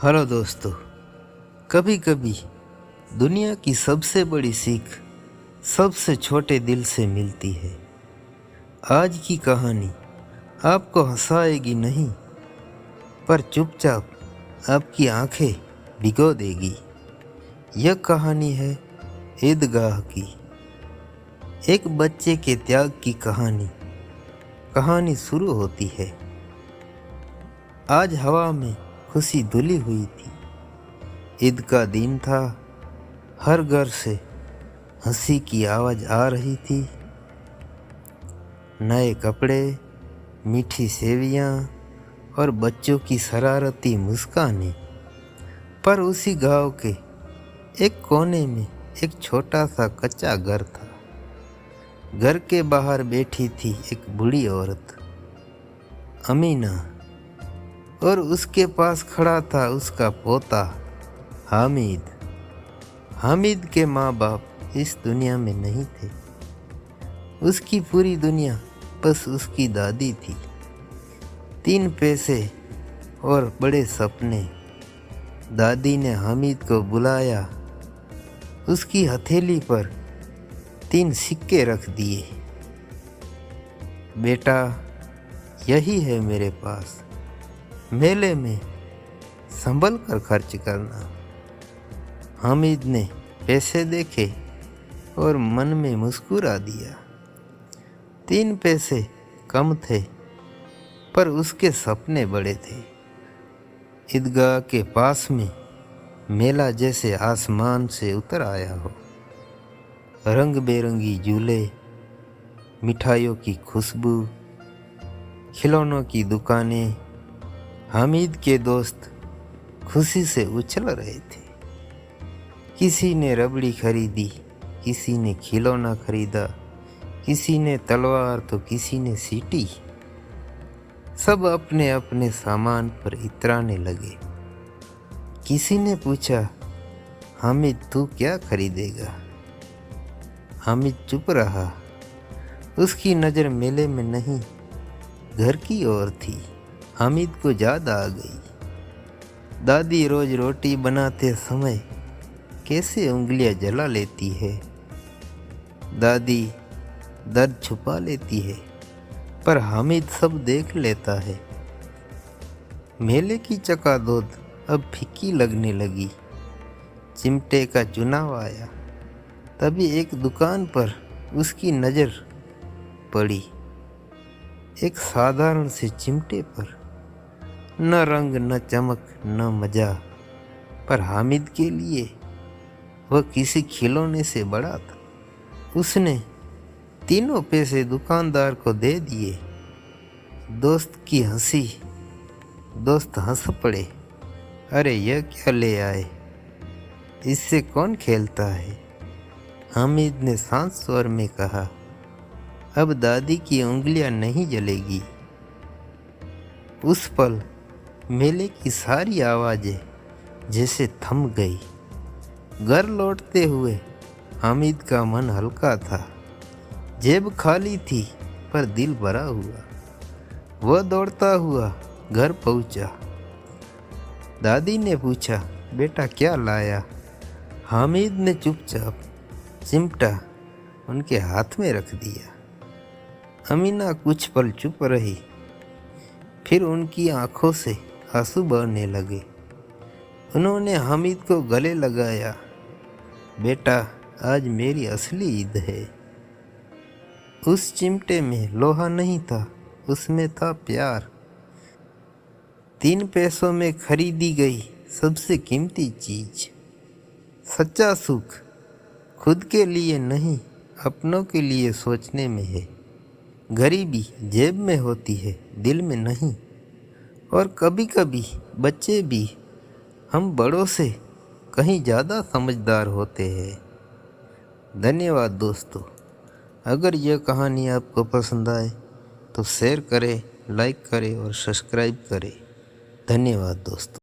Hello दोस्तों। कभी कभी दुनिया की सबसे बड़ी सीख सबसे छोटे दिल से मिलती है। आज की कहानी आपको हंसाएगी नहीं, पर चुपचाप आपकी आंखें भिगो देगी। यह कहानी है ईदगाह की, एक बच्चे के त्याग की कहानी। कहानी शुरू होती है। आज हवा में खुशी धुली हुई थी। ईद का दिन था। हर घर से हंसी की आवाज़ आ रही थी। नए कपड़े, मीठी सेवियां और बच्चों की शरारती मुस्कानें। पर उसी गांव के एक कोने में एक छोटा सा कच्चा घर था। घर के बाहर बैठी थी एक बूढ़ी औरत, अमीना, और उसके पास खड़ा था उसका पोता हामिद। हामिद के माँ बाप इस दुनिया में नहीं थे। उसकी पूरी दुनिया बस उसकी दादी थी। 3 पैसे और बड़े सपने। दादी ने हामिद को बुलाया। उसकी हथेली पर 3 सिक्के रख दिए। बेटा, यही है मेरे पास। मेले में संभल कर खर्च करना। हामिद ने पैसे देखे और मन में मुस्कुरा दिया। 3 पैसे कम थे, पर उसके सपने बड़े थे। ईदगाह के पास में मेला जैसे आसमान से उतर आया हो। रंग बेरंगी झूले, मिठाइयों की खुशबू, खिलौनों की दुकानें। हामिद के दोस्त खुशी से उछल रहे थे। किसी ने रबड़ी खरीदी, किसी ने खिलौना खरीदा, किसी ने तलवार तो किसी ने सीटी। सब अपने अपने सामान पर इतराने लगे। किसी ने पूछा, हामिद तू क्या खरीदेगा? हामिद चुप रहा। उसकी नज़र मेले में नहीं, घर की ओर थी। हामिद को याद आ गई, दादी रोज रोटी बनाते समय कैसे उंगलियां जला लेती है। दादी दर्द छुपा लेती है, पर हामिद सब देख लेता है। मेले की चकाचौंध अब फीकी लगने लगी। चिमटे का चुनाव आया। तभी एक दुकान पर उसकी नज़र पड़ी। एक साधारण से चिमटे पर न रंग, न चमक, न मजा, पर हामिद के लिए वह किसी खिलौने से बड़ा था। उसने 3 पैसे दुकानदार को दे दिए। दोस्त की हंसी। दोस्त हंस पड़े। अरे यह क्या ले आए? इससे कौन खेलता है? हामिद ने शांत स्वर में कहा, अब दादी की उंगलियां नहीं जलेगी। उस पल मेले की सारी आवाज़ें जैसे थम गई। घर लौटते हुए हामिद का मन हल्का था। जेब खाली थी, पर दिल भरा हुआ। वह दौड़ता हुआ घर पहुंचा। दादी ने पूछा, बेटा क्या लाया? हामिद ने चुपचाप चिमटा उनके हाथ में रख दिया। अमीना कुछ पल चुप रही, फिर उनकी आंखों से आंसू बहने लगे। उन्होंने हामिद को गले लगाया। बेटा, आज मेरी असली ईद है। उस चिमटे में लोहा नहीं था, उसमें था प्यार। 3 पैसों में खरीदी गई सबसे कीमती चीज। सच्चा सुख खुद के लिए नहीं, अपनों के लिए सोचने में है। गरीबी जेब में होती है, दिल में नहीं। और कभी कभी बच्चे भी हम बड़ों से कहीं ज़्यादा समझदार होते हैं। धन्यवाद दोस्तों। अगर यह कहानी आपको पसंद आए तो शेयर करें, लाइक करें और सब्सक्राइब करें। धन्यवाद दोस्तों।